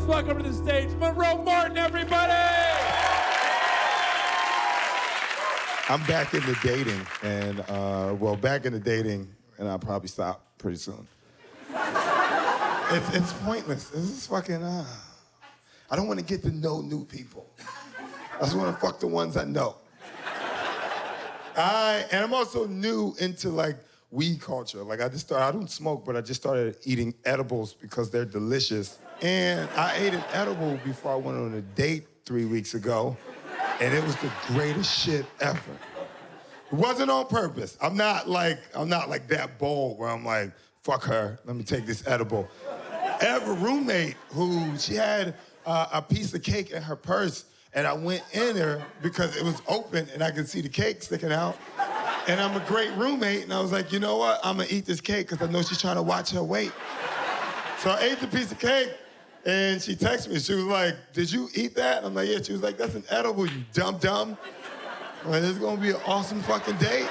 welcome to the stage, Monroe Martin, everybody! I'm back into dating, and back into dating, and I'll probably stop pretty soon. It's pointless. This is fucking, I don't want to get to know new people. I just want to fuck the ones I know. And I'm also new into like weed culture. Like I don't smoke, but I just started eating edibles because they're delicious. And I ate an edible before I went on a date 3 weeks ago, and it was the greatest shit ever. It wasn't on purpose. I'm not like that bold where I'm like, fuck her, let me take this edible. I have a roommate who, she had a piece of cake in her purse, and I went in there because it was open and I could see the cake sticking out. And I'm a great roommate, and I was like, you know what? I'm gonna eat this cake because I know she's trying to watch her weight. So I ate the piece of cake, and she texted me. She was like, did you eat that? I'm like, yeah. She was like, that's an edible, you dumb. I'm like, this is gonna be an awesome fucking date.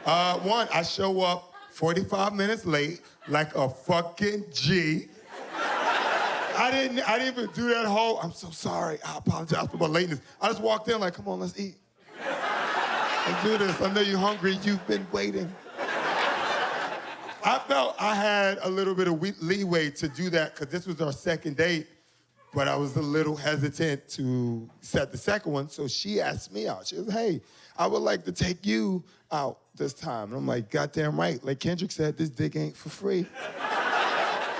I show up 45 minutes late, like a fucking G. I didn't even do that whole, I'm so sorry, I apologize for my lateness. I just walked in like, come on, let's eat. Let's do this. I know you're hungry, you've been waiting. I felt I had a little bit of leeway to do that because this was our second date, but I was a little hesitant to set the second one, so she asked me out. She was, hey, I would like to take you out this time. And I'm like, goddamn right. Like Kendrick said, this dick ain't for free.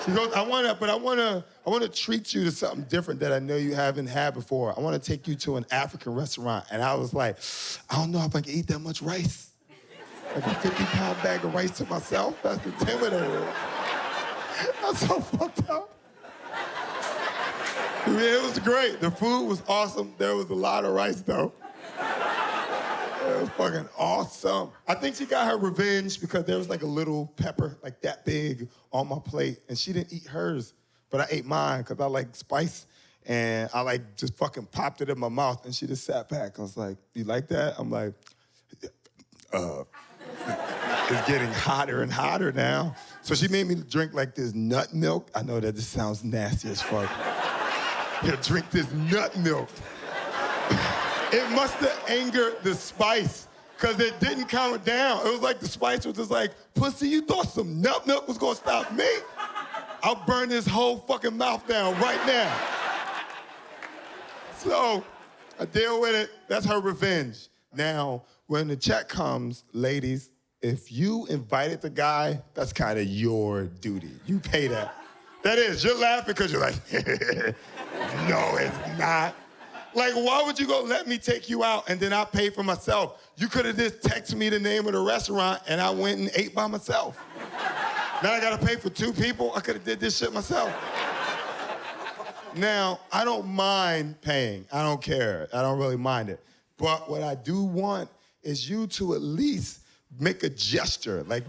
She goes, I wanna treat you to something different that I know you haven't had before. I wanna take you to an African restaurant. And I was like, I don't know if I can eat that much rice. Like a 50-pound bag of rice to myself? That's intimidating. That's so fucked up. I mean, it was great. The food was awesome. There was a lot of rice, though. It was fucking awesome. I think she got her revenge because there was like a little pepper, like that big, on my plate, and she didn't eat hers, but I ate mine because I like spice, and I like just fucking popped it in my mouth, and she just sat back. I was like, you like that? I'm like, it's getting hotter and hotter now. So she made me drink like this nut milk. I know that this sounds nasty as fuck. Here, drink this nut milk. It must have angered the spice, because it didn't calm it down. It was like the spice was just like, pussy, you thought some nut milk was gonna stop me? I'll burn this whole fucking mouth down right now. So I deal with it. That's her revenge. Now, when the check comes, ladies, if you invited the guy, that's kind of your duty. You pay that. That is, you're laughing because you're like, no, it's not. Like, why would you go let me take you out and then I pay for myself? You could have just texted me the name of the restaurant and I went and ate by myself. Now I gotta pay for 2 people? I could have did this shit myself. Now, I don't mind paying. I don't care. I don't really mind it. But what I do want is you to at least make a gesture. Like,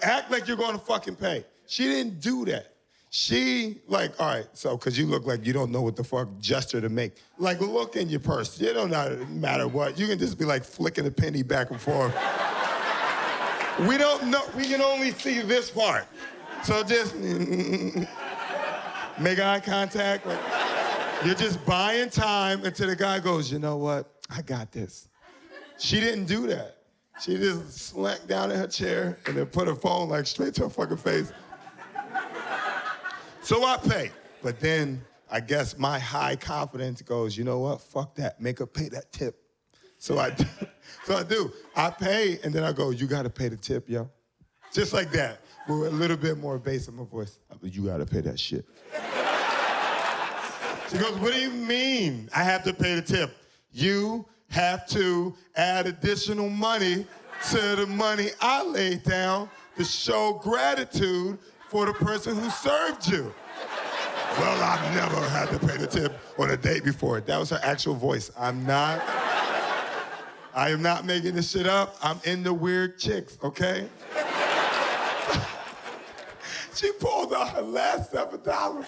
act like you're gonna fucking pay. She didn't do that. She, like, all right, so, because you look like you don't know what the fuck gesture to make. Like, look in your purse. You don't know, matter what. You can just be, like, flicking a penny back and forth. We don't know. We can only see this part. So just make eye contact. Like, you're just buying time until the guy goes, you know what? I got this. She didn't do that. She just slacked down in her chair and then put her phone, like, straight to her fucking face. So I pay, but then I guess my high confidence goes, you know what, fuck that, make her pay that tip. So I do. I pay, and then I go, you gotta pay the tip, yo. Just like that, with a little bit more bass in my voice. I go, you gotta pay that shit. She goes, what do you mean I have to pay the tip? You have to add additional money to the money I laid down to show gratitude for the person who served you. Well, I've never had to pay the tip on a date before. That was her actual voice. I am not making this shit up. I'm into weird chicks, okay? She pulled out her last $7.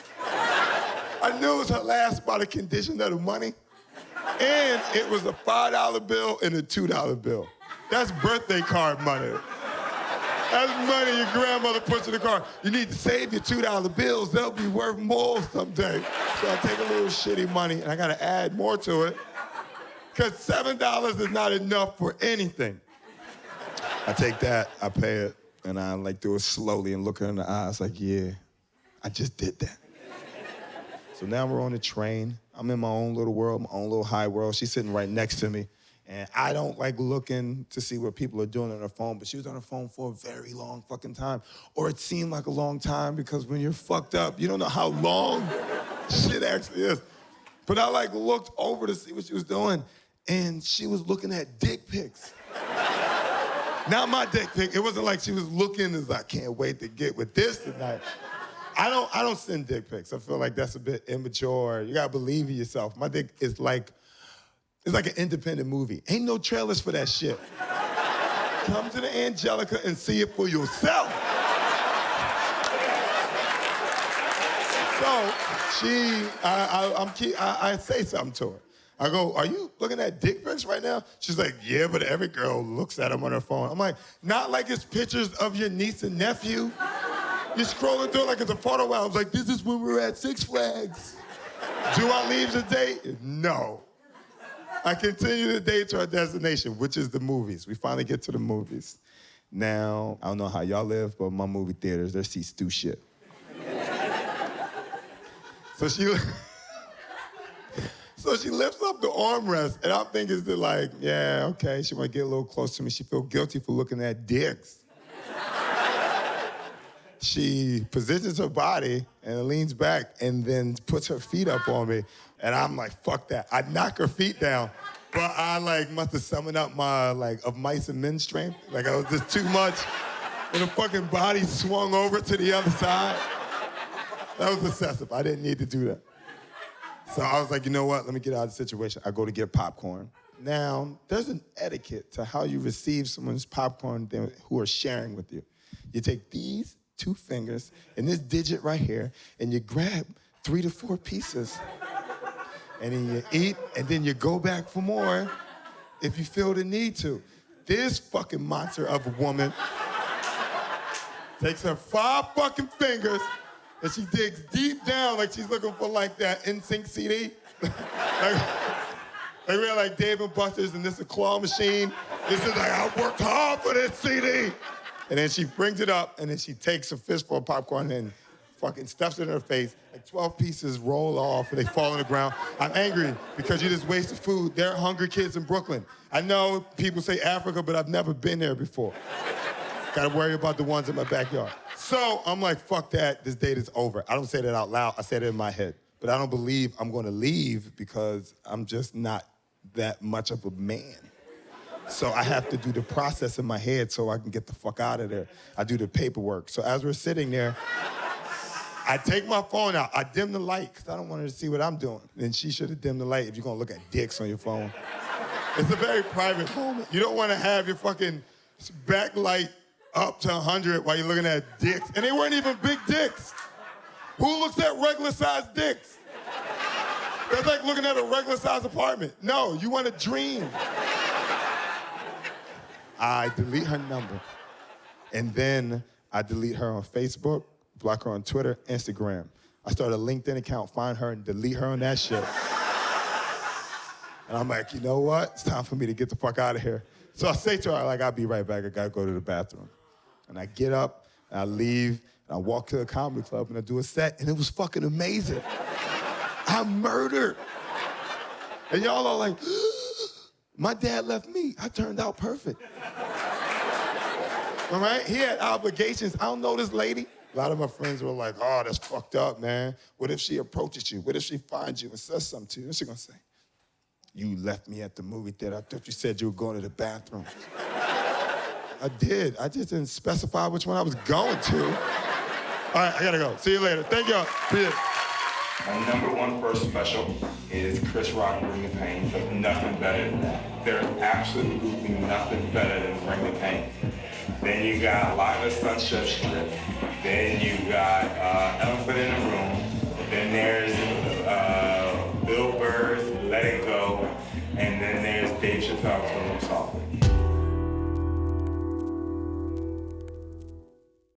I knew it was her last by the condition of the money. And it was a $5 bill and a $2 bill. That's birthday card money. That's money your grandmother puts in the car. You need to save your $2 bills. They'll be worth more someday. So I take a little shitty money, and I gotta add more to it, because $7 is not enough for anything. I take that, I pay it, and I like do it slowly and look her in the eyes like, yeah, I just did that. So now we're on the train. I'm in my own little world, my own little high world. She's sitting right next to me. And I don't like looking to see what people are doing on their phone, but she was on her phone for a very long fucking time. Or it seemed like a long time, because when you're fucked up, you don't know how long shit actually is. But I like looked over to see what she was doing, and she was looking at dick pics. Not my dick pic. It wasn't like she was looking as I can't wait to get with this tonight. I don't send dick pics. I feel like that's a bit immature. You gotta believe in yourself. My dick is like, it's like an independent movie. Ain't no trailers for that shit. Come to the Angelica and see it for yourself. So I say something to her. I go, are you looking at dick pics right now? She's like, yeah, but every girl looks at them on her phone. I'm like, not like it's pictures of your niece and nephew. You're scrolling through like it's a photo album. Like, this is when we were at Six Flags. Do I leave the date? No. I continue the date to our destination, which is the movies. We finally get to the movies. Now, I don't know how y'all live, but my movie theaters, their seats do shit. So she lifts up the armrest, and I'm thinking that like, yeah, okay, she might get a little close to me. She feel guilty for looking at dicks. She positions her body and leans back and then puts her feet up on me. And I'm like, fuck that. I knock her feet down, but I like must have summoned up my like of mice and men strength. Like I was just too much. And the fucking body swung over to the other side. That was excessive. I didn't need to do that. So I was like, you know what? Let me get out of the situation. I go to get popcorn. Now, there's an etiquette to how you receive someone's popcorn who are sharing with you. You take these 2 fingers and this digit right here, and you grab 3 to 4 pieces. And then you eat, and then you go back for more if you feel the need to. This fucking monster of a woman takes her 5 fucking fingers, and she digs deep down like she's looking for like that NSYNC CD. like we're like Dave and Buster's, and this is a claw machine. This is like, I worked hard for this CD. And then she brings it up, and then she takes a fistful of popcorn and fucking stuffs it in her face. Like 12 pieces roll off, and they fall on the ground. I'm angry because you just wasted food. There are hungry kids in Brooklyn. I know people say Africa, but I've never been there before. Gotta worry about the ones in my backyard. So I'm like, fuck that, this date is over. I don't say that out loud, I say it in my head. But I don't believe I'm gonna leave because I'm just not that much of a man. So I have to do the process in my head so I can get the fuck out of there. I do the paperwork. So as we're sitting there, I take my phone out, I dim the light, because I don't want her to see what I'm doing. Then she should have dimmed the light if you're gonna look at dicks on your phone. It's a very private moment. You don't wanna have your fucking backlight up to 100 while you're looking at dicks. And they weren't even big dicks. Who looks at regular sized dicks? That's like looking at a regular sized apartment. No, you want to dream. I delete her number. And then I delete her on Facebook, block her on Twitter, Instagram. I start a LinkedIn account, find her and delete her on that shit. And I'm like, you know what? It's time for me to get the fuck out of here. So I say to her, like, I'll be right back. I gotta go to the bathroom. And I get up, and I leave, and I walk to the comedy club, and I do a set, and it was fucking amazing. I murdered. And y'all are like, my dad left me. I turned out perfect. All right? He had obligations. I don't know this lady. A lot of my friends were like, oh, that's fucked up, man. What if she approaches you? What if she finds you and says something to you? What's she gonna say? You left me at the movie theater. I thought you said you were going to the bathroom. I did. I just didn't specify which one I was going to. All right, I gotta go. See you later. Thank y'all. Peace. My number 1 first special is Chris Rock, Bring the Pain. There's nothing better than that. There's absolutely nothing better than Bring the Pain. Then you got Live at Sunset Strip. Then you got Elephant in the Room. Then there's